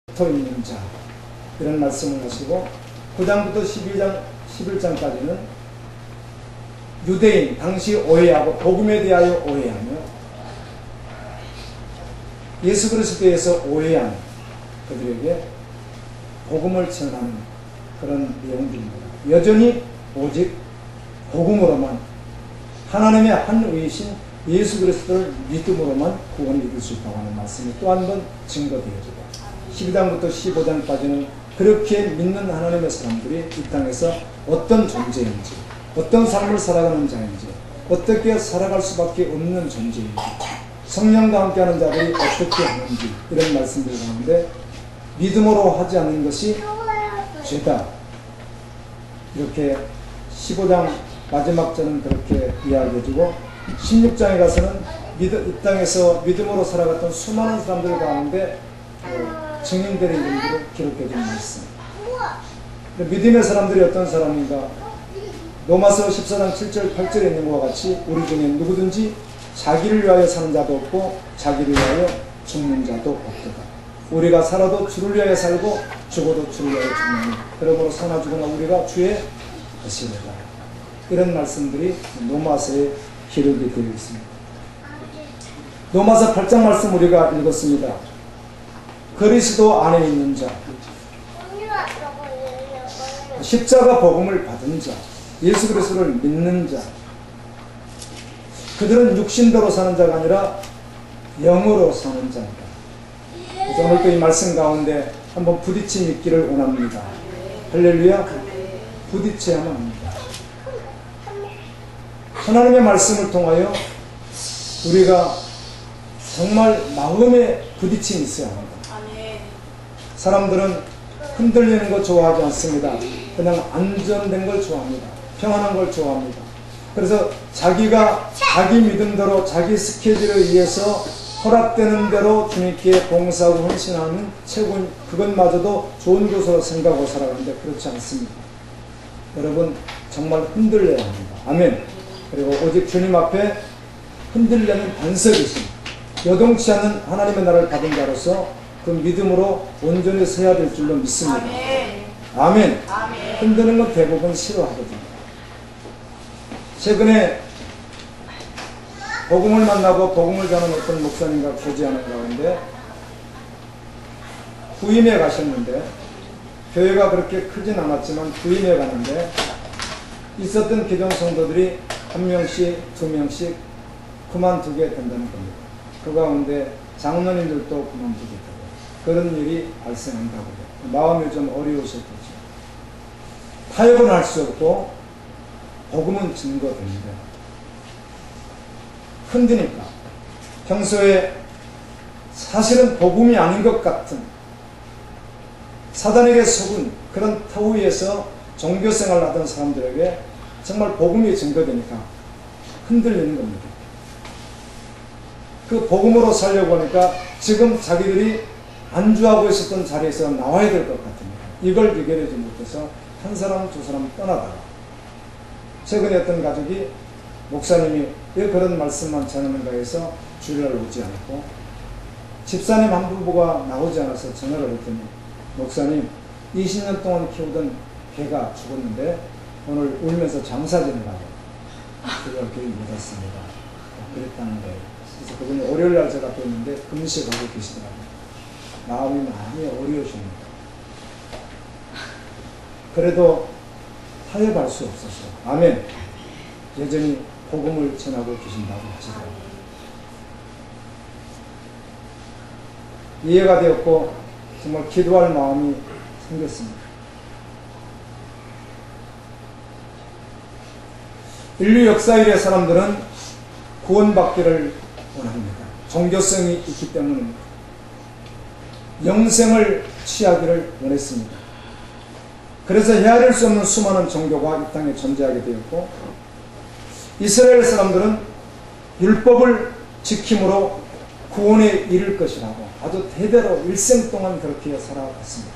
붙어 있는 자, 이런 말씀을 하시고 9장부터 11장까지는 유대인 당시 오해하고 복음에 대하여 오해하며 예수 그리스도에 대해서 오해한 그들에게 복음을 전하는 그런 내용들입니다. 여전히 오직 복음으로만 하나님의 한 의이신 예수 그리스도를 믿음으로만 구원을 이룰 수 있다고 하는 말씀이 또 한 번 증거되어지고 12장부터 15장까지는 그렇게 믿는 하나님의 사람들이 이 땅에서 어떤 존재인지, 어떤 삶을 살아가는 자인지, 어떻게 살아갈 수밖에 없는 존재인지, 성령과 함께하는 자들이 어떻게 하는지, 이런 말씀들 가운데 믿음으로 하지 않는 것이 죄다, 이렇게 15장 마지막 절은 그렇게 이야기해주고 16장에 가서는 이 땅에서 믿음으로 살아갔던 수많은 사람들 가운데 증인들의 이름들을 기록해준 말씀. 믿음의 사람들이 어떤 사람인가? 로마서 14장 7절 8절에 있는 것과 같이 우리 중에 누구든지 자기를 위하여 사는 자도 없고 자기를 위하여 죽는 자도 없도다. 우리가 살아도 주를 위하여 살고 죽어도 주를 위하여 죽느니 그러므로 사나 죽으나 우리가 주의 것이로다. 이런 말씀들이 로마서에 기록이 되어 있습니다. 로마서 8장 말씀 우리가 읽었습니다. 그리스도 안에 있는 자, 십자가 복음을 받은 자, 예수 그리스도를 믿는 자, 그들은 육신대로 사는 자가 아니라 영으로 사는 자입니다. 그래서 오늘 또 이 말씀 가운데 한번 부딪히 믿기를 원합니다. 할렐루야. 부딪혀야만 합니다. 하나님의 말씀을 통하여 우리가 정말 마음에 부딪힘이 있어야 합니다. 사람들은 흔들리는 거 좋아하지 않습니다. 그냥 안전된 걸 좋아합니다. 평안한 걸 좋아합니다. 그래서 자기가 자기 믿음대로 자기 스케줄에 의해서 허락되는 대로 주님께 봉사하고 헌신하는 최고인 그것마저도 좋은 것으로 생각하고 살아가는데 그렇지 않습니다. 여러분 정말 흔들려야 합니다. 아멘. 그리고 오직 주님 앞에 흔들려는 반석이신 여동치 않는 하나님의 나라를 받은 자로서 그 믿음으로 온전히 서야 될 줄로 믿습니다. 아멘. 아멘. 흔드는 건 대부분 싫어하거든요. 최근에 복음을 만나고 복음을 전하는 어떤 목사님과 교제하는 가운데 부임에 가셨는데 교회가 그렇게 크진 않았지만 부임에 갔는데 있었던 기존 성도들이 한 명씩 두 명씩 그만두게 된다는 겁니다. 그 가운데 장로님들도 그만두게 되고 그런 일이 발생한다고요. 마음이 좀 어려우셨겠죠. 타협은 할 수 없고 복음은 증거됩니다. 흔드니까 평소에 사실은 복음이 아닌 것 같은 사단에게 속은 그런 터위에서 종교생활을 하던 사람들에게 정말 복음이 증거되니까 흔들리는 겁니다. 그 복음으로 살려고 하니까 지금 자기들이 안주하고 있었던 자리에서 나와야 될 것 같습니다. 이걸 해결하지 못해서 한 사람 두 사람 떠나다가 최근에 어떤 가족이 목사님이 왜 그런 말씀만 전하는가 해서 주일날 오지 않았고 집사님 한 부부가 나오지 않아서 전화를 했더니 목사님 20년 동안 키우던 개가 죽었는데 오늘 울면서 장사지내라고 그걸 교회 못 왔습니다. 그랬다는 거예요. 그래서 그분이 월요일날 제가 뵀는데 금식하고 계시더라고요. 마음이 많이 어려우십니다. 그래도 타협할 수 없었어요. 아멘. 여전히 복음을 전하고 계신다고 하시더라고요. 이해가 되었고 정말 기도할 마음이 생겼습니다. 인류 역사 이래 사람들은 구원받기를 원합니다. 종교성이 있기 때문입니다. 영생을 취하기를 원했습니다. 그래서 헤아릴 수 없는 수많은 종교가 이 땅에 존재하게 되었고 이스라엘 사람들은 율법을 지킴으로 구원에 이를 것이라고 아주 대대로 일생 동안 그렇게 살아왔습니다.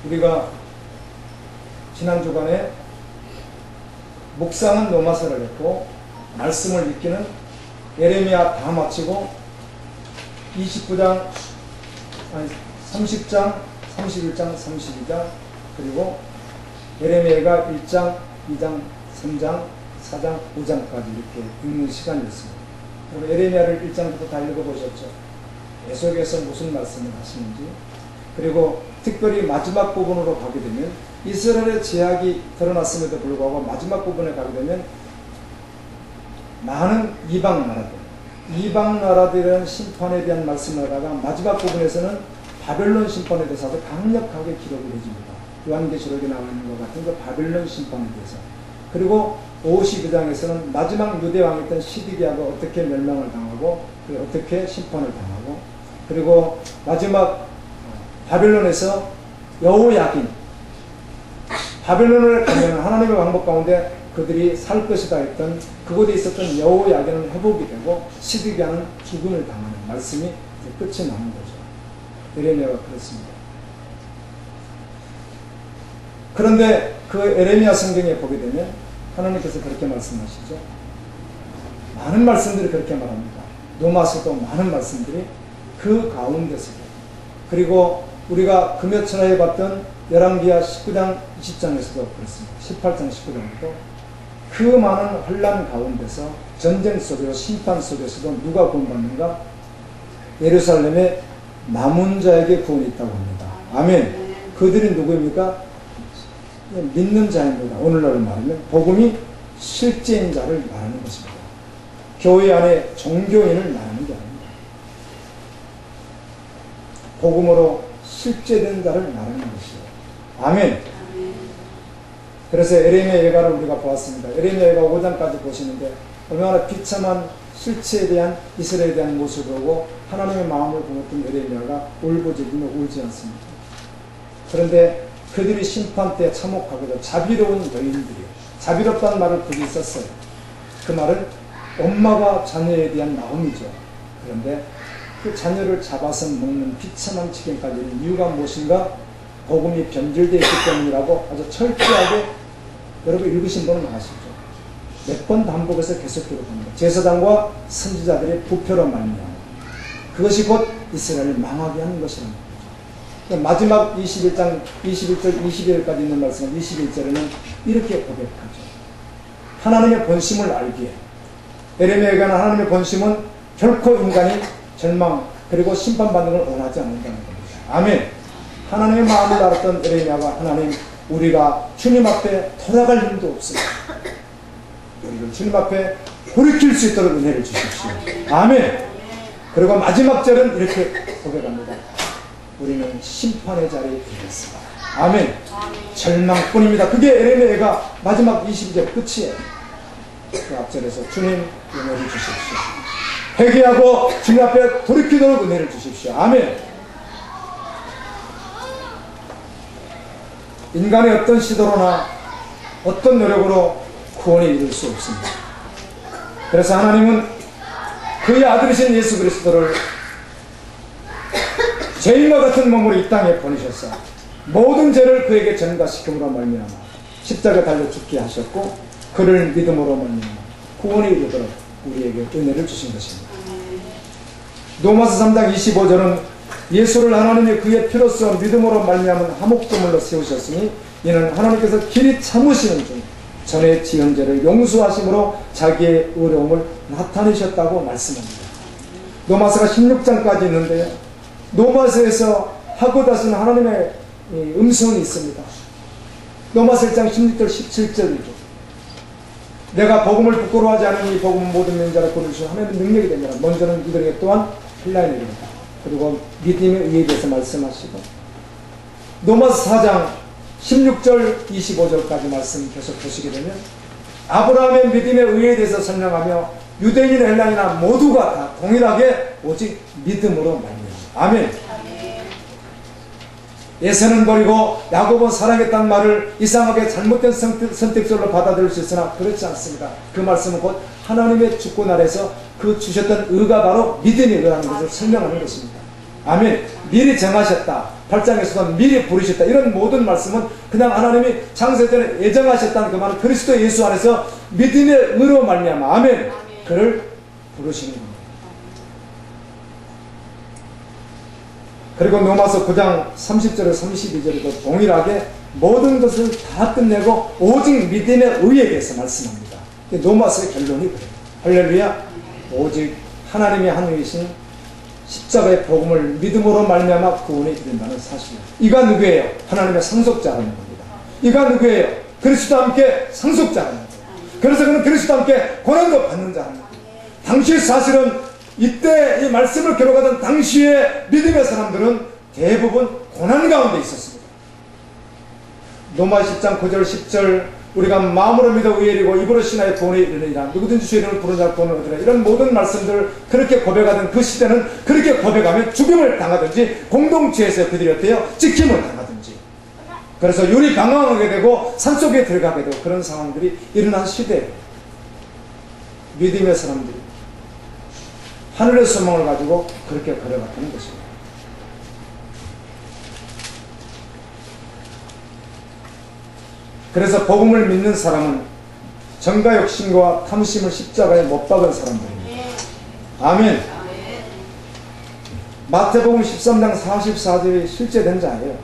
우리가 지난 주간에 묵상은 로마서를 했고 말씀을 읽기는 예레미야 다 마치고 29장, 아니 30장, 31장, 32장, 그리고 예레미야가 1장, 2장, 3장, 4장, 5장까지 이렇게 읽는 시간이었습니다. 그리고 예레미야를 1장부터 다 읽어보셨죠? 계속해서 무슨 말씀을 하시는지. 그리고 특별히 마지막 부분으로 가게 되면 이스라엘의 제약이 드러났음에도 불구하고 마지막 부분에 가게 되면 많은 이방 나라들에 대한 심판에 대한 말씀을 하다가 마지막 부분에서는 바벨론 심판에 대해서 아주 강력하게 기록을 해줍니다. 요한계시록에 나와 있는 것 같은 그 바벨론 심판에 대해서. 그리고 52장에서는 마지막 유대 왕이었던 시드기야가 어떻게 멸망을 당하고 어떻게 심판을 당하고, 그리고 마지막 바벨론에서 여호야긴, 바벨론을 가면 하나님의 왕국 가운데 그들이 살 것이다 했던 그곳에 있었던 여호야긴은 회복이 되고 시드기야는 죽음을 당하는 말씀이 끝이 나는 거죠. 예레미야가 그렇습니다. 그런데 그 예레미야 성경에 보게 되면 하나님께서 그렇게 말씀하시죠. 많은 말씀들이 그렇게 말합니다. 로마서도 많은 말씀들이 그 가운데서도, 그리고 우리가 금요 천하에 봤던 열왕기하 19장 20장에서도 그렇습니다. 18장 19장에도 그 많은 혼란 가운데서 전쟁 속에서 심판 속에서도 누가 구원받는가? 예루살렘의 남은 자에게 구원이 있다고 합니다. 아멘. 그들이 누구입니까? 믿는 자입니다. 오늘날로 말하면 복음이 실제인 자를 말하는 것입니다. 교회 안에 종교인을 말하는 게 아닙니다. 복음으로 실제된 자를 말하는 것이에요. 아멘. 그래서 예레미야 예가를 우리가 보았습니다. 예레미야 예가 5장까지 보시는데 얼마나 비참한 실체에 대한 이스라엘에 대한 모습을 보고 하나님의 마음을 보았던 예레미야가 울부짖으며 울지 않습니다. 그런데 그들이 심판 때 참혹하게도 자비로운 여인들이요, 자비롭다는 말을 거기 썼어요. 그 말은 엄마가 자녀에 대한 마음이죠. 그런데 그 자녀를 잡아서 먹는 비참한 지경까지 이른 이유가 무엇인가? 복음이 변질되어 있기 때문이라고 아주 철저하게 여러분 읽으신 분은 아시죠? 몇 번 반복해서 계속 기록합니다. 제사장과 선지자들의 부표로 말미암아 그것이 곧 이스라엘을 망하게 하는 것이랍니다. 마지막 21장 21절 22절까지 있는 말씀 21절에는 이렇게 고백하죠. 하나님의 본심을 알기에, 예레미야가 하나님의 본심은 결코 인간이 절망 그리고 심판받는 걸 원하지 않는다는 겁니다. 아멘. 하나님의 마음을 알았던 예레미야가 하나님, 우리가 주님 앞에 돌아갈 힘도 없어요. 우리를 주님 앞에 돌이킬 수 있도록 은혜를 주십시오. 아멘. 그리고 마지막 절은 이렇게 고백합니다. 우리는 심판의 자리에 이르렀습니다. 아멘. 절망뿐입니다. 그게 예레미야가 마지막 22절 끝이에요. 그 앞절에서 주님 은혜를 주십시오. 회개하고 주님 앞에 돌이키도록 은혜를 주십시오. 아멘. 인간의 어떤 시도로나 어떤 노력으로 구원에 이룰 수 없습니다. 그래서 하나님은 그의 아들이신 예수 그리스도를 죄인과 같은 몸으로 이 땅에 보내셨어 모든 죄를 그에게 전가시킴으로 말미암아 십자가에 달려 죽게 하셨고, 그를 믿음으로 말미암아 구원에 이르도록 우리에게 은혜를 주신 것입니다. 로마서 3장 25절은 예수를 하나님이 그의 피로써 믿음으로 말미암은 화목제물로 세우셨으니 이는 하나님께서 길이 참으시는 중 전에 지은 죄를 용서하심으로 자기의 의로움을 나타내셨다고 말씀합니다. 로마서가 16장까지 있는데요, 로마서에서 하고 다시는 하나님의 음성이 있습니다. 로마서 1장 16절 17절이죠. 내가 복음을 부끄러워하지 않으니 이 복음은 모든 면자를 고르시고 하나님의 능력이 되니라. 먼저는 이들에게 또한 힐라의 일입니다. 그리고 믿음의 의에 대해서 말씀하시고, 로마서 4장 16절 25절까지 말씀 계속 보시게 되면 아브라함의 믿음의 의에 대해서 설명하며 유대인이나 헬라인이나 모두가 다 동일하게 오직 믿음으로 말미암아. 아멘. 에서는 버리고 야곱은 사랑했다는 말을 이상하게 잘못된 선택설로 받아들일 수 있으나 그렇지 않습니다. 그 말씀은 곧 하나님의 주권 아래서 그 주셨던 의가 바로 믿음의 의라는 것을 설명하는 것입니다. 아멘. 미리 정하셨다, 8장에서도 미리 부르셨다, 이런 모든 말씀은 그냥 하나님이 창세전에 예정하셨다는 그 말은 그리스도 예수 안에서 믿음의 의로 말미암아 아멘. 그를 부르시는 겁니다. 그리고 로마서 9장 30절에 32절에도 동일하게 모든 것을 다 끝내고 오직 믿음의 의에 대해서 말씀합니다. 로마서의 결론이 그래요. 할렐루야. 오직 하나님의 하늘이신 십자가의 복음을 믿음으로 말미암아 구원에 이른다는 사실이에요. 이가 누구예요? 하나님의 상속자라는 겁니다. 이가 누구예요? 그리스도와 함께 상속자라는 거예요. 그래서 그는 그리스도와 함께 고난도 받는 자라는 거예요. 당시 사실은 이때 이 말씀을 기록하던 당시의 믿음의 사람들은 대부분 고난 가운데 있었습니다. 로마 10장 9절 10절 우리가 마음으로 믿어 의에 이르고 입으로 신하여 구원에 이르느니라 누구든지 주의 이름을 부르는 자를 구원을 얻으리라. 이런 모든 말씀들 그렇게 고백하던 그 시대는 그렇게 고백하면 죽임을 당하든지 공동체에서 그들이 어때요? 찍힘을 당하든지 그래서 요리 방황하게 되고 산속에 들어가게 되고 그런 상황들이 일어난 시대예요. 믿음의 사람들이 하늘의 소망을 가지고 그렇게 걸어갔다는 것입니다. 그래서 복음을 믿는 사람은 정과 욕심과 탐심을 십자가에 못 박은 사람들입니다. 아멘. 마태복음 13장 44절이 실제된 자예요.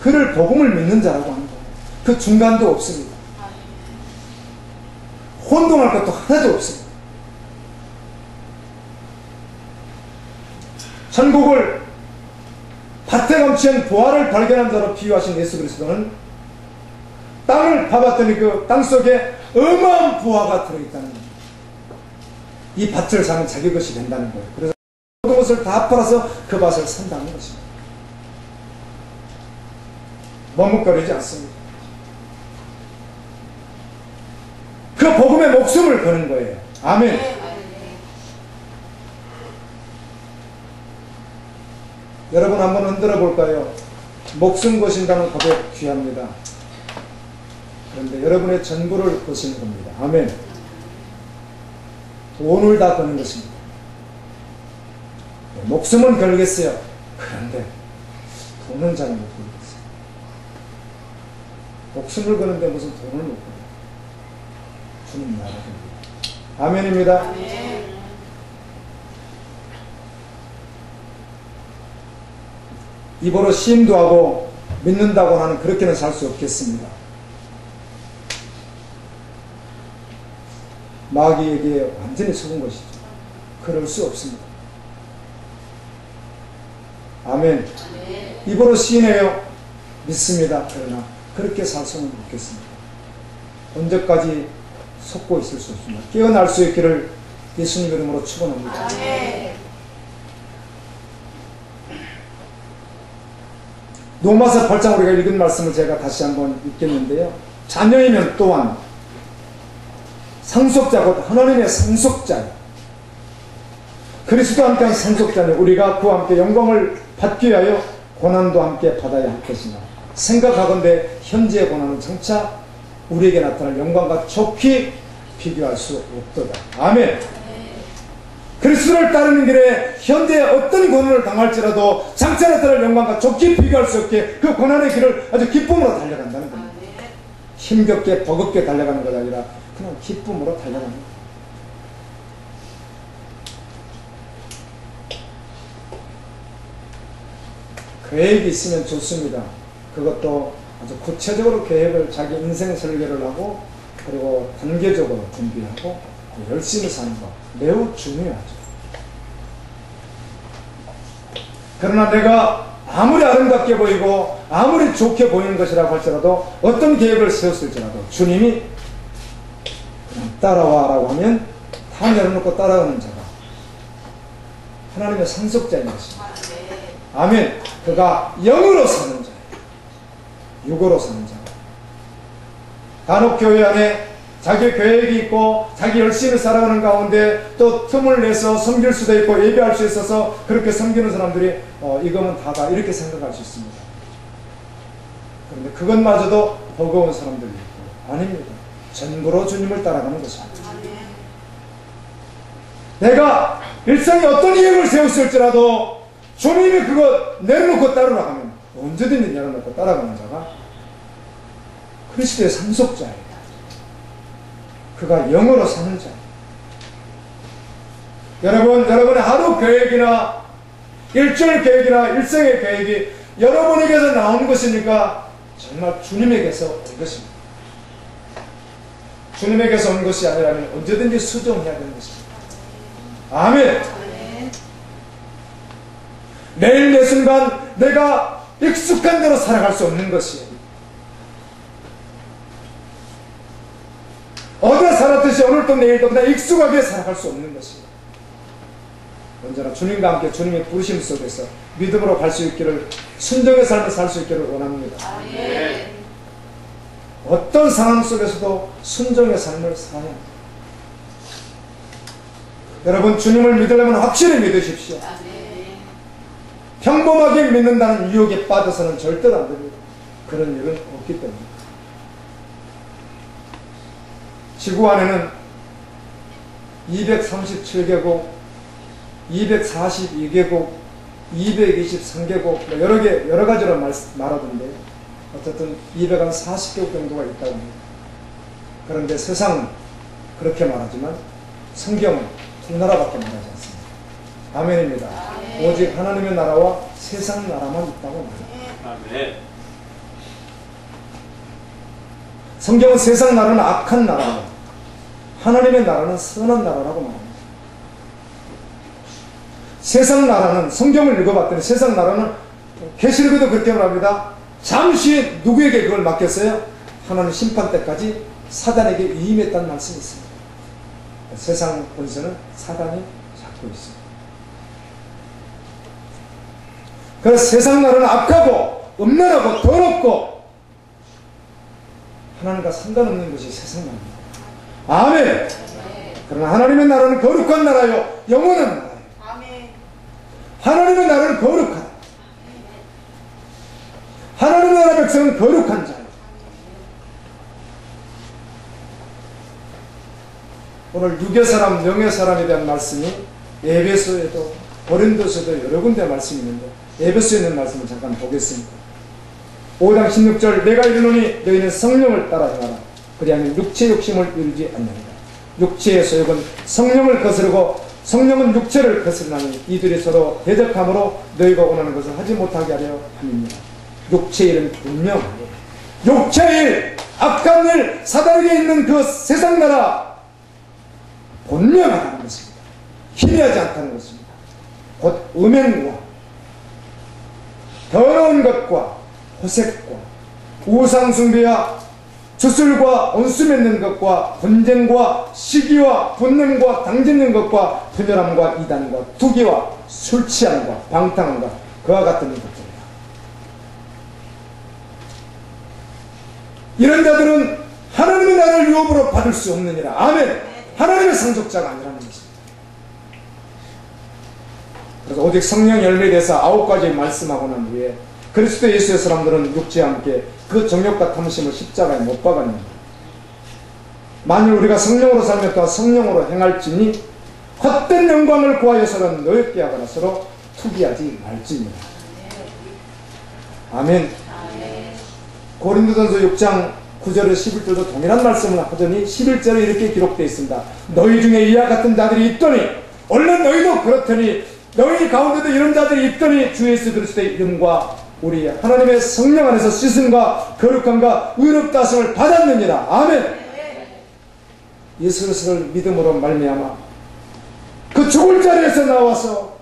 그를 복음을 믿는 자라고 하는 거예요. 그 중간도 없습니다. 혼동할 것도 하나도 없습니다. 천국을 밭에 감춘 보화를 발견한 자로 비유하신 예수 그리스도는 땅을 파봤더니 그 땅속에 어마어마한 부화가 들어있다는 겁니다. 이 밭을 사면 자기 것이 된다는 거예요. 그래서 모든 것을 다 팔아서 그 밭을 산다는 것입니다. 머뭇거리지 않습니다. 그 복음에 목숨을 거는 거예요. 아멘. 여러분 한번 흔들어 볼까요? 목숨 거신다는 고백 귀합니다. 그런데 여러분의 전부를 거시는 겁니다. 아멘. 돈을 다 거는 것입니다. 목숨은 걸겠어요. 그런데 돈은 잘 못 걸겠어요. 목숨을 거는데 무슨 돈을 못 걸어요. 주님 나라입니다. 아멘입니다. 아멘. 입으로 시인도 하고 믿는다고 하는 그렇게는 살 수 없겠습니다. 마귀에게 완전히 속은 것이죠. 그럴 수 없습니다. 아멘. 입으로 시인해요. 믿습니다. 그러나 그렇게 살 수는 없겠습니다. 언제까지 속고 있을 수 없습니다. 깨어날 수 있기를 예수님 이름으로 축원합니다. 로마서 8장 우리가 읽은 말씀을 제가 다시 한번 읽겠는데요. 자녀이면 또한 상속자고 하나님의 상속자예요. 그리스도와 함께한 상속자는 우리가 그와 함께 영광을 받기 위하여 고난도 함께 받아야 할 것이나 생각하건대 현재의 고난은 장차 우리에게 나타날 영광과 좋게 비교할 수 없도다. 아멘. 그리스도를 따르는 길에 현재의 어떤 고난을 당할지라도 장차 나타날 영광과 좋게 비교할 수 없게 그 고난의 길을 아주 기쁨으로 달려간다는 겁니다. 힘겹게 버겁게 달려가는 것이 아니라 그냥 기쁨으로 달려가는 거예요. 계획이 있으면 좋습니다. 그것도 아주 구체적으로 계획을 자기 인생 설계를 하고 그리고 단계적으로 준비하고 열심히 사는 것 매우 중요하죠. 그러나 내가 아무리 아름답게 보이고 아무리 좋게 보이는 것이라고 할지라도 어떤 계획을 세웠을지라도 주님이 그냥 따라와라고 하면 다 내려놓고 따라오는 자가 하나님의 상속자인 것입니다. 아멘. 그가 영으로 사는 자예요. 육으로 사는 자. 간혹 교회 안에 자기 계획이 있고 자기 열심히 살아가는 가운데 또 틈을 내서 섬길 수도 있고 예배할 수 있어서 그렇게 섬기는 사람들이 이거면 다다 이렇게 생각할 수 있습니다. 그런데 그것마저도 버거운 사람들이 있고 아닙니다. 전부로 주님을 따라가는 것입니다. 내가 일생에 어떤 계획을 세웠을지라도 주님이 그거 내려놓고 따르라 하면 언제든지 내려놓고 따라가는 자가 그리스도의 상속자예요. 그가 영으로 사는 자예요. 여러분의 하루 계획이나 일주일 계획이나 일생의 계획이 여러분에게서 나온 것이니까 정말 주님에게서 온 것입니다. 주님에게서 온 것이 아니라면 언제든지 수정해야 되는 것입니다. 아멘. 매일 매 순간 내가 익숙한 대로 살아갈 수 없는 것이에요. 어제 살았듯이 오늘도 내일도 그냥 익숙하게 살아갈 수 없는 것이에요. 언제나 주님과 함께 주님의 부르심 속에서 믿음으로 갈 수 있기를, 순종의 삶을 살 수 있기를 원합니다. 아멘. 어떤 상황 속에서도 순종의 삶을 살아야 합니다. 여러분, 주님을 믿으려면 확실히 믿으십시오. 아멘. 평범하게 믿는다는 유혹에 빠져서는 절대로 안 됩니다. 그런 일은 없기 때문에. 지구 안에는 237개국, 242개국, 223개국, 여러 가지로 말하던데, 어쨌든 240개국 정도가 있다고 합니다. 그런데 세상은 그렇게 말하지만 성경은 두 나라밖에 말하지 않습니다. 아멘입니다. 아멘. 오직 하나님의 나라와 세상 나라만 있다고 말합니다. 아멘. 성경은 세상 나라는 악한 나라고, 하나님의 나라는 선한 나라라고 말합니다. 세상 나라는, 성경을 읽어봤더니 세상 나라는 계시록에도 그렇게 말합니다. 잠시 누구에게 그걸 맡겼어요? 하나님 심판 때까지 사단에게 위임했다는 말씀이 있습니다. 세상 권세는 사단이 잡고 있습니다. 그래서 세상 나라는 악하고 음란하고 더럽고 하나님과 상관없는 것이 세상 나라입니다. 아멘. 그러나 하나님의 나라는 거룩한 나라요, 영원한 나라예요. 하나님의 나라는 거룩하다. 하나님의 나라 백성은 거룩한 자예요. 오늘 육의 사람, 영의 사람에 대한 말씀이 에베소에도 고린도서에도 여러 군데 말씀이 있는데, 에베소에 있는 말씀을 잠깐 보겠습니다. 5장 16절, 내가 이르노니 너희는 성령을 따라 행하라. 그리하면 육체 욕심을 이루지 않느니라. 육체의 소욕은 성령을 거스르고 성령은 육체를 거스르나니 이들이 서로 대적함으로 너희가 원하는 것을 하지 못하게 하려 함이니라. 육체의 일은 분명하게, 육체의 일, 악한 일, 사단에게 있는 그 세상 나라 분명하다는 것입니다. 희미하지 않다는 것입니다. 곧 음행과 더러운 것과 호색과 우상숭배와 주술과 온수 맺는 것과 분쟁과 시기와 분냄과 당짓는 것과 분열함과 이단과 투기와 술 취함과 방탕함과 그와 같은 것들이다. 이런 자들은 하나님의 나라를 유업으로 받을 수 없느니라. 아멘. 하나님의 상속자가 아니라는 것입니다. 그래서 오직 성령 열매에 대해서 9가지 말씀하고 난 후에 그리스도 예수의 사람들은 육체와 함께 그 정욕과 탐심을 십자가에 못 박았는데, 만일 우리가 성령으로 살며 또 성령으로 행할지니 헛된 영광을 구하여서는 노엽게 하거나 서로 투기하지 말지니라. 아멘. 고린도전서 6장 9절에 11절도 동일한 말씀을 하더니 11절에 이렇게 기록되어 있습니다. 너희 중에 이와 같은 자들이 있더니, 얼른 너희도 그렇더니, 너희 가운데도 이런 자들이 있더니 주 예수 그리스도의 이름과 우리 하나님의 성령 안에서 씻음과 거룩함과 의롭다 하심을 받았느니라. 아멘. 예수 그리스도를 믿음으로 말미암아 그 죽을 자리에서 나와서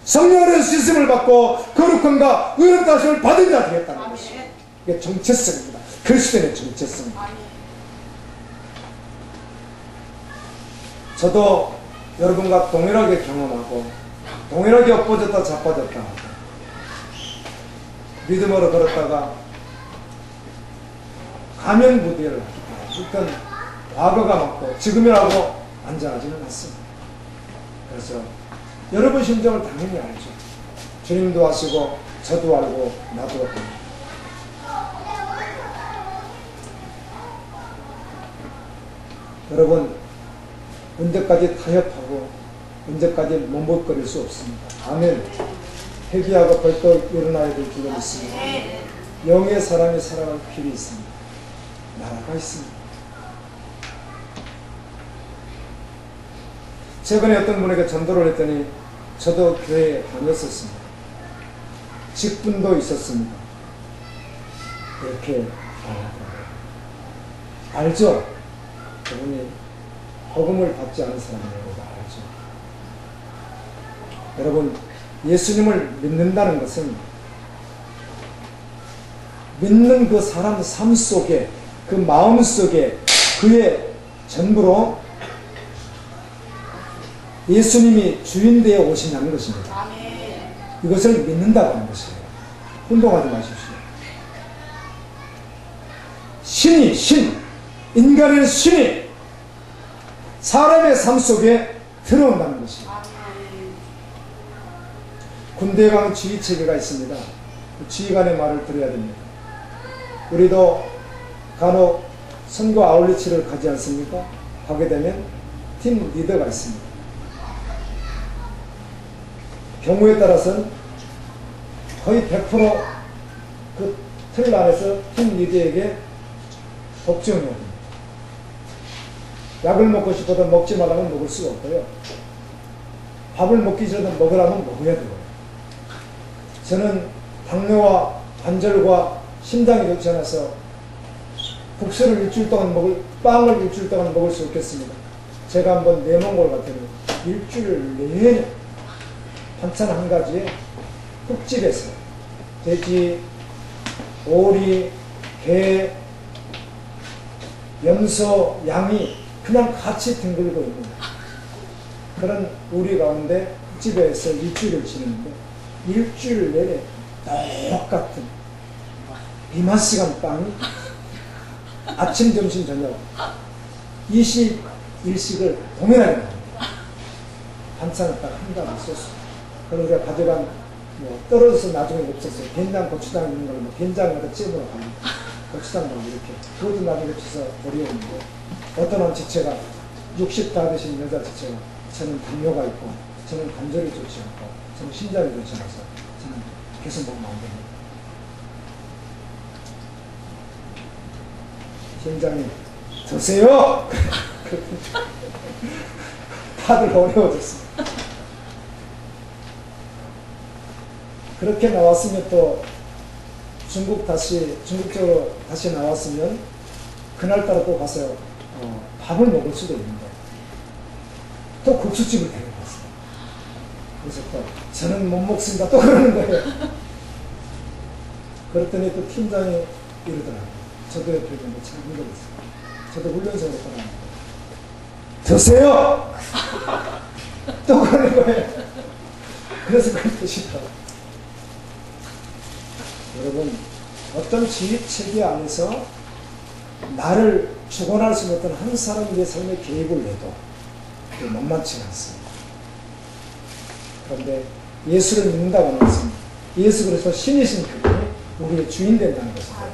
성령 안에서 씻음을 받고 거룩함과 의롭다 하심을 받은 자 되겠다는 것입니다. 이게 정체성입니다. 그리스도의 정체성. 저도 여러분과 동일하게 경험하고 동일하게 엎어졌다 자빠졌다 하고 믿음으로 걸었다가 가면부대를 하기도 하고, 일단 과거가 많고 지금이라고 안전하지는 않습니다. 그래서 여러분 심정을 당연히 알죠. 주님도 아시고 저도 알고 나도 알고. 여러분, 언제까지 타협하고 언제까지 몸부림거릴 수 없습니다. 아멘. 회개하고 벌떡 일어나야 될 길은 있습니다. 영의 사람이 살아갈 길이 있습니다. 나라가 있습니다. 최근에 어떤 분에게 전도를 했더니 저도 교회에 다녔었습니다. 직분도 있었습니다. 이렇게 알죠? 그분이 복음을 받지 않은 사람이라고 알죠. 여러분, 예수님을 믿는다는 것은 믿는 그 사람 삶 속에, 그 마음 속에 그의 전부로 예수님이 주인 되어 오신다는 것입니다. 이것을 믿는다고 하는 것이에요. 혼동하지 마십시오. 신이, 인간의 신이 사람의 삶 속에 들어온다는 것입니다. 군대에 가면 지휘체계가 있습니다. 그 지휘관의 말을 들어야 됩니다. 우리도 간혹 선거 아울리치를 가지 않습니까? 가게 되면 팀 리더가 있습니다. 경우에 따라서는 거의 100% 그 틀 안에서 팀 리더에게 복종해야 됩니다. 약을 먹고 싶어도 먹지 말라면 먹을 수가 없고요. 밥을 먹기 전에 먹으라면 먹어야 되고요. 저는 당뇨와 관절과 심장이 좋지 않아서 국수를 일주일 동안 빵을 일주일 동안 먹을 수 없겠습니다. 제가 한번 내몽골 같은 일주일 내내 반찬 한 가지에 흙집에서 돼지, 오리, 개, 염소, 양이 그냥 같이 뒹굴고 있는 그런 우리 가운데 흙집에서 일주일을 지내는데 일주일 내내 똑같은 비만시간 빵이 아침, 점심, 저녁 21식을 동일하게 먹습니다. 반찬을 딱 한 가지 썼어요. 그리고 우리가 가져간 떨어져서 나중에 없었어요. 된장, 고추장 있는 걸 된장에다 찜으로 갑니다. 고추장 막 이렇게. 그것도 나중에 주서 어려운데 어떤 한 지체가 60 다 되신 여자 지체가 저는 당뇨가 있고 저는 관절이 좋지 않고 저는 심장이 좋지 않아서 저는 계속 먹으면 안 됩니다. 팀장님 드세요! 다들 어려워졌습니다. 그렇게 나왔으면 또 중국적으로 다시 나왔으면 그날따라 또 가서 밥을 먹을 수도 있는데 또 국수집을 데려갔어요. 그래서 또 저는 못 먹습니다. 또 그러는 거예요. 그랬더니 또 팀장이 이러더라고요. 저도 옆에 있는데 참 힘들었어요. 저도 훈련소로 떠나는데 드세요! 또 그러는 거예요. 그래서 그걸 드시더라고요. 여러분, 어떤 지휘체계 안에서 나를 주관할 수 있는 한 사람의 삶에 개입을 해도 만만치가 않습니다. 그런데 예수를 믿는다고 하는 것은 예수 그리스도 신이신 그분이 우리의 주인 된다는 것입니다.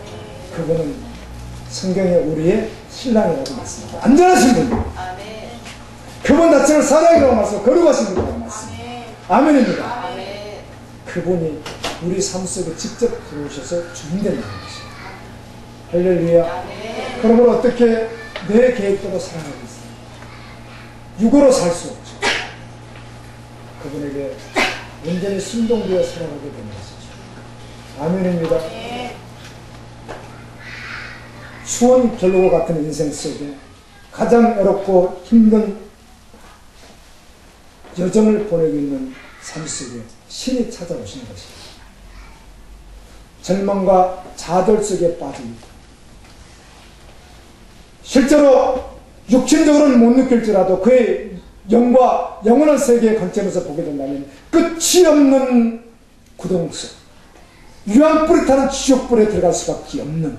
그분은 성경에 우리의 신랑이라고 말씀합니다. 안전하신 분. 그분 자체를 사랑이라고 말씀하고 거룩하신 분이라고 말씀합니다. 아멘입니다. 그분이 우리 삶 속에 직접 들어오셔서 주인 된다는 것입니다. 할렐루야. 그러므로 어떻게 내 계획대로 살아가겠어요? 육으로 살 수 없죠. 그분에게 온전히 순종되어 살아가게 되는 것이죠. 아멘입니다. 추운 결로와 같은 인생 속에 가장 어렵고 힘든 여정을 보내고 있는 삶 속에 신이 찾아오시는 것입니다. 절망과 좌절 속에 빠집니다. 실제로 육신적으로는 못 느낄지라도 그의 영과 영원한 세계의 관점에서 보게 된다면 끝이 없는 구덩 속, 유황불이 타는 지옥불에 들어갈 수밖에 없는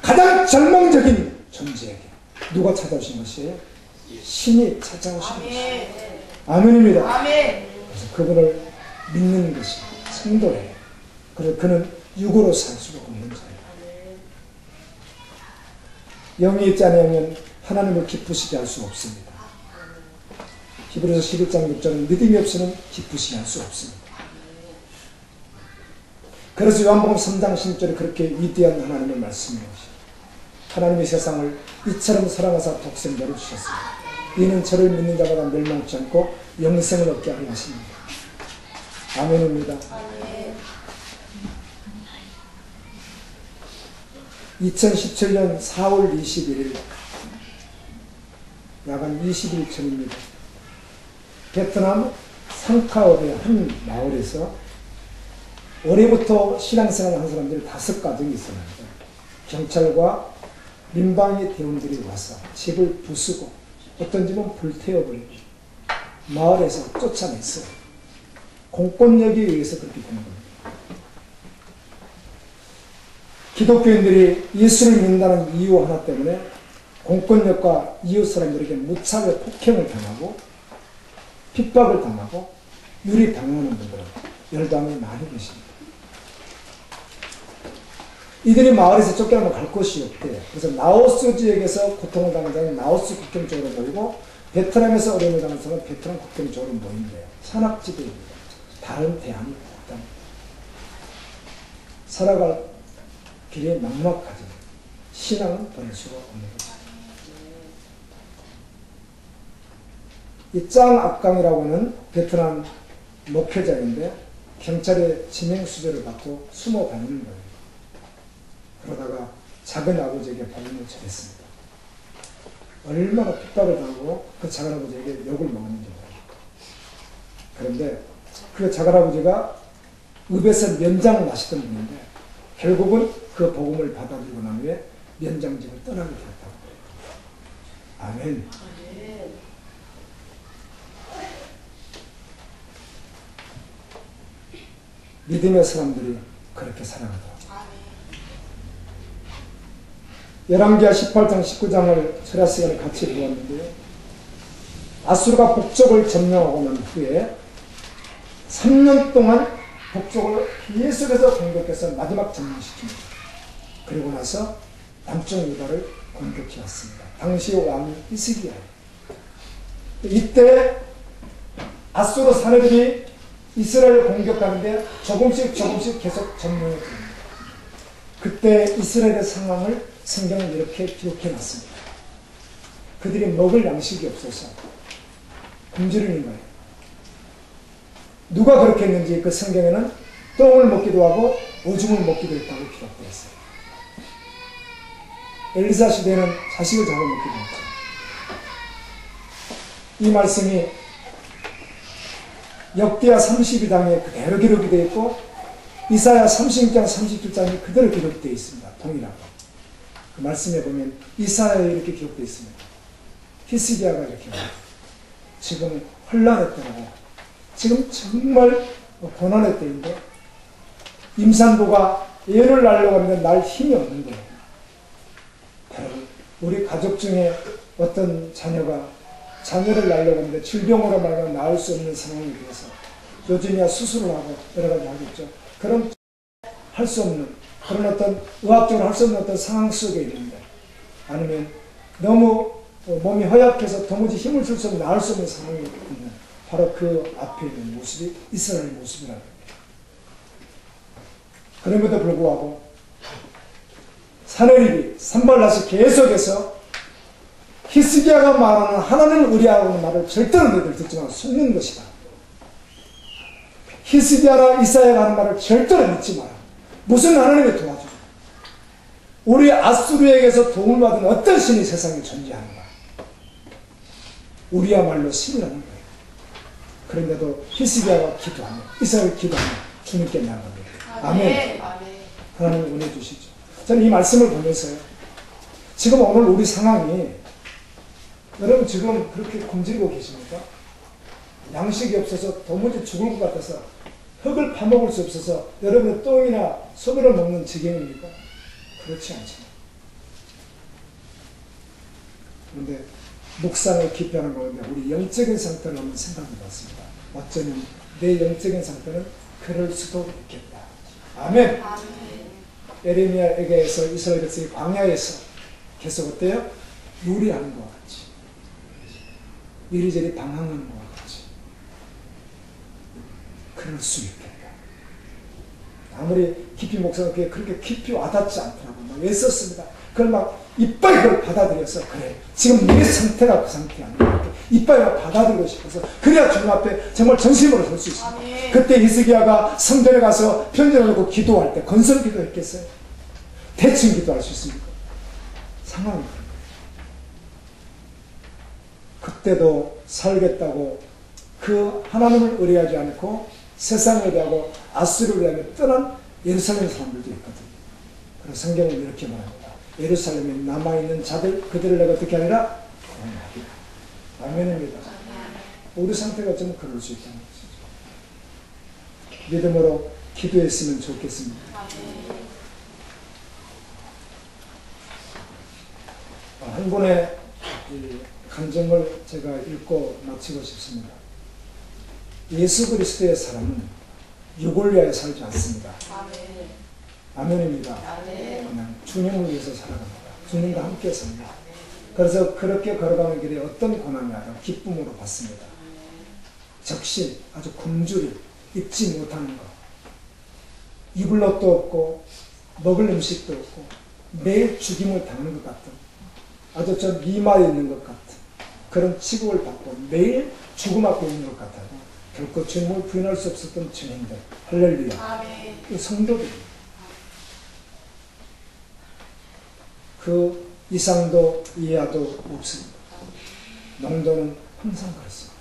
가장 절망적인 존재에게 누가 찾아오신 것이에요? 신이 찾아오신 것이에요. 아멘입니다. 그래서 그분을 믿는 것이 성도래요. 그래서 그는 육으로 살 수가 없는 자예요. 영이 있지 않으면 하나님을 기쁘시게 할 수 없습니다. 히브리서 11장 6절은 믿음이 없이는 기쁘시게 할 수 없습니다. 그래서 요한복음 3장 16절에 그렇게 위대한 하나님의 말씀이에요. 하나님의 세상을 이처럼 사랑하사 독생자를 주셨습니다. 이는 저를 믿는 자마다 멸망치 않고 영생을 얻게 하려 하십니다. 아멘입니다. 2017년 4월 21일 약 한 20일 전입니다. 베트남 상카업의 한 마을에서 올해부터 신앙생활을 한 사람들이 5가정이 있었는데 경찰과 민방위 대원들이 와서 집을 부수고 어떤 집은 불태워버리고 마을에서 쫓아냈어요. 공권력에 의해서 그렇게 되는 겁니다. 기독교인들이 예수를 믿는다는 이유 하나 때문에 공권력과 이웃 사람들에게 무차별 폭행을 당하고 핍박을 당하고 유리당하는 분들은 열방에 많이 계십니다. 이들이 마을에서 쫓겨나면 갈 곳이 없대요. 그래서 라오스 지역에서 고통을 당한 자는 라오스 국경 쪽으로 모이고 베트남에서 어려움을 당한 사람은 베트남 국경 쪽으로 모인대요. 산악지대입니다. 다른 대안이 없다. 살아갈 길이 막막하지. 신앙은 버릴 수가 없는 거죠. 이 짱 압강이라고 하는 베트남 목회자인데 경찰의 지명수배를 받고 숨어 다니는 거예요. 그러다가 작은 아버지에게 복음을 전했습니다. 얼마나 핍박을 당하고 그 작은 아버지에게 욕을 먹었는지 몰라요. 그런데 그 작은 아버지가 읍에서 면장을 마시던 분인데 결국은 그 복음을 받아들이고 난 후에 면장직을 떠나게 되었다고 해요. 아멘. 믿음의 사람들이 그렇게 살아가더라고요. 열왕기하 18장 19장을 철야 시간에 같이 보았는데요. 아수르가 북쪽을 점령하고 난 후에 3년 동안 북쪽을 계속해서 공격해서 마지막 점령시킵니다. 그리고 나서 남쪽 유다를 공격해 왔습니다. 당시 왕이 히스기야예요. 이때 아수르 사내들이 이스라엘을 공격하는데 조금씩 계속 점령해 줍니다. 그때 이스라엘의 상황을 성경은 이렇게 기록해 놨습니다. 그들이 먹을 양식이 없어서 굶주리는 거예요. 누가 그렇게 했는지 그 성경에는 똥을 먹기도 하고 오줌을 먹기도 했다고 기록되어 있어요. 엘리사 시대는 자식을 잡아먹기도 했죠. 이 말씀이 역대하 32장에 그대로 기록이 되어 있고 이사야 36장 37장이 그대로 기록되어 있습니다. 동일하고. 그 말씀에 보면 이사야에 이렇게 기록되어 있습니다. 히스기야가 이렇게 지금 혼란의 때라고 지금 정말 고난의 때인데 임산부가 애를 낳으려고 하는데 날 힘이 없는 거예요. 여러분 우리 가족 중에 어떤 자녀를 낳으려고 하는데 질병으로 말하면 낳을 수 없는 상황이 되어서 요즘이야 수술을 하고 여러 가지 하겠죠. 그런 할 수 없는 그런 어떤 의학적으로 할 수 없는 어떤 상황 속에 있는데 아니면 너무 몸이 허약해서 도무지 힘을 줄 수 없는 나을 수 없는 상황이 있는 바로 그 앞에 있는 모습이 이스라엘의 모습이라는 겁니다. 그럼에도 불구하고 사내립이 산발라서 계속해서 히스기야가 말하는 하나님을 의뢰하고 있는 말을 절대로 너희들 듣지 말고 속는 것이다. 히스기야나 이사야가 하는 말을 절대로 믿지 마라. 무슨 하나님의 도와줘? 우리 아수르에게서 도움을 받은 어떤 신이 세상에 존재하는가? 우리야말로 신이라는 거예요. 그런데도 히스기야가 기도하며 이사야가 기도하며 주님께 나아갑니다. 아멘. 하나님 은혜 주시죠. 저는 이 말씀을 보면서요. 지금 오늘 우리 상황이 여러분 지금 그렇게 굶주리고 계십니까? 양식이 없어서 도무지 죽을 것 같아서 흙을 파먹을 수 없어서 여러분의 똥이나 소변을 먹는 지경입니까? 그렇지 않습니다. 그런데 묵상을 깊이 하는 가운데 우리 영적인 상태를 한번 생각해 봤습니다. 어쩌면 내 영적인 상태는 그럴 수도 있겠다. 아멘. 에레미야에게서 이스라엘 백성이 광야에서 계속 어때요? 요리하는 것 같이 이리저리 방황하는 것 같이 그럴 수 있겠다. 아무리 깊이 목사가 그렇게 깊이 와닿지 않더라고요. 막 애썼습니다. 그걸 막 이빨 그걸 받아들여서 그래 지금 내 상태가 그 상태 아니야. 이빨 받아들이고 싶어서 그래야 주님 앞에 정말 전심으로 설 수 있습니다. 그때 히스기야가 성전에 가서 편지를 놓고 기도할 때 건설 기도했겠어요? 대충 기도할 수 있습니까? 상황이 그런 거예요. 그때도 살겠다고 그 하나님을 의뢰하지 않고 세상을 의뢰하고 아수르를 의뢰하며 떠난 예루살렘 사람들도 있거든요. 그래서 성경은 이렇게 말합니다. 예루살렘에 남아있는 자들 그들을 내가 어떻게 하리라? 아멘입니다. 우리 상태가 좀 그럴 수 있다는 것이죠. 믿음으로 기도했으면 좋겠습니다. 한 분의 간증을 제가 읽고 마치고 싶습니다. 예수 그리스도의 사람은 육을 위하여 살지 않습니다. 아멘입니다. 그냥 주님을 위해서 살아갑니다. 주님과 함께 삽니다. 그래서 그렇게 걸어가는 길에 어떤 고난이 와도 기쁨으로 받습니다. 적신, 아주 굶주림, 잊지 못하는 것. 입을 옷도 없고 먹을 음식도 없고 매일 죽임을 당하는 것 같은 아주 저 미마에 있는 것 같은 그런 취급을 받고 매일 죽음 앞에 있는 것 같아요. 결코 주님을 부인할 수 없었던 주님들. 할렐루야. 그 성도들입니다. 그 이상도 이하도 없습니다. 농도는 항상 그렇습니다.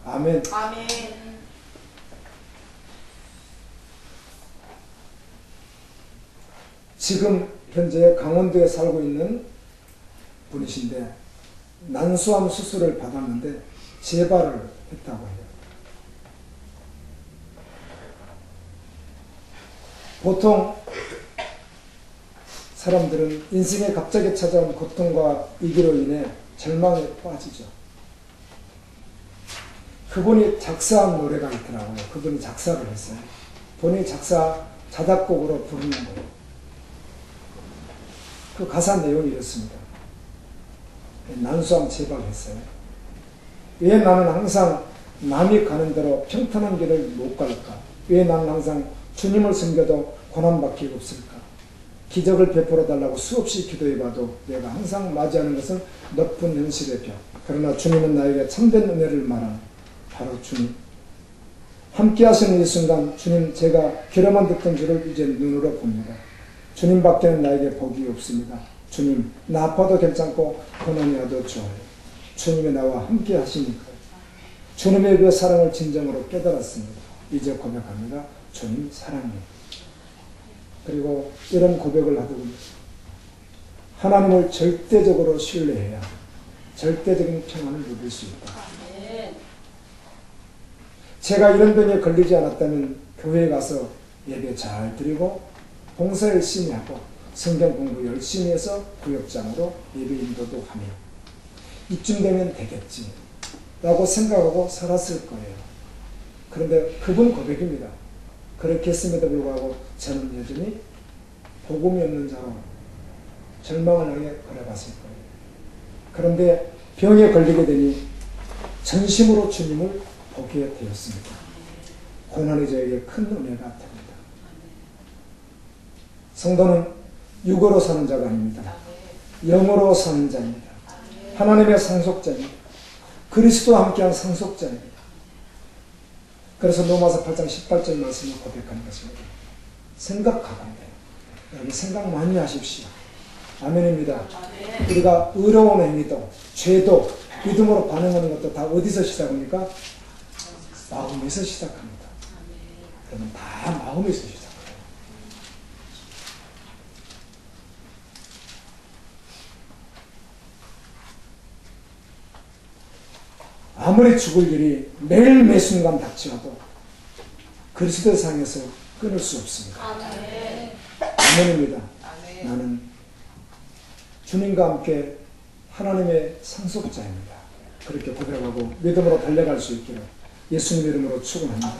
아멘. 지금 현재 강원도에 살고 있는 분이신데 난수암 수술을 받았는데 재발을 했다고 해요. 보통 사람들은 인생에 갑자기 찾아온 고통과 위기로 인해 절망에 빠지죠. 그분이 작사한 노래가 있더라고요. 그분이 작사를 했어요. 본인이 자작곡으로 부르는 거예요. 그 가사 내용이 이렇습니다. 난수암 재발했어요. 왜 나는 항상 남이 가는 대로 평탄한 길을 못 갈까? 왜 나는 항상 주님을 섬겨도 고난받기 없을까? 기적을 베풀어 달라고 수없이 기도해봐도 내가 항상 맞이하는 것은 높은 현실의 벽. 그러나 주님은 나에게 참된 은혜를 말한 바로 주님. 함께 하시는 이 순간 주님 제가 귀로만 듣던 줄을 이제 눈으로 봅니다. 주님밖에는 나에게 복이 없습니다. 주님 나 아파도 괜찮고 고난이 와도 좋아요. 주님이 나와 함께 하시니까요. 주님의 그 사랑을 진정으로 깨달았습니다. 이제 고백합니다. 주님 사랑해요. 그리고 이런 고백을 하더군요. 하나님을 절대적으로 신뢰해야 절대적인 평안을 누릴 수 있다. 제가 이런 병에 걸리지 않았다면 교회에 가서 예배 잘 드리고 봉사 열심히 하고 성경 공부 열심히 해서 구역장으로 예배 인도도 하며 이쯤 되면 되겠지 라고 생각하고 살았을 거예요. 그런데 그분 고백입니다. 그렇게 했음에도 불구하고 저는 여전히 복음이 없는 자로 절망을 향해 걸어갔을 거예요. 그런데 병에 걸리게 되니 전심으로 주님을 보게 되었습니다. 고난이 저에게 큰 은혜가 됩니다. 성도는 육으로 사는 자가 아닙니다. 영으로 사는 자입니다. 하나님의 상속자입니다. 그리스도와 함께한 상속자입니다. 그래서 로마서 8장 18절 말씀을 고백하는 것입니다. 생각하건대. 여러분 생각 많이 하십시오. 아멘입니다. 우리가 의로운 행위도 죄도 믿음으로 반응하는 것도 다 어디서 시작합니까? 마음에서 시작합니다. 그러면 다 마음에서 시작해요. 아무리 죽을 일이 매일 매순간 닥쳐도 그리스도 상에서 끊을 수 없습니다. 아멘입니다. 나는 주님과 함께 하나님의 상속자입니다. 그렇게 고백하고 믿음으로 달려갈 수 있기를 예수님 이름으로 축원합니다.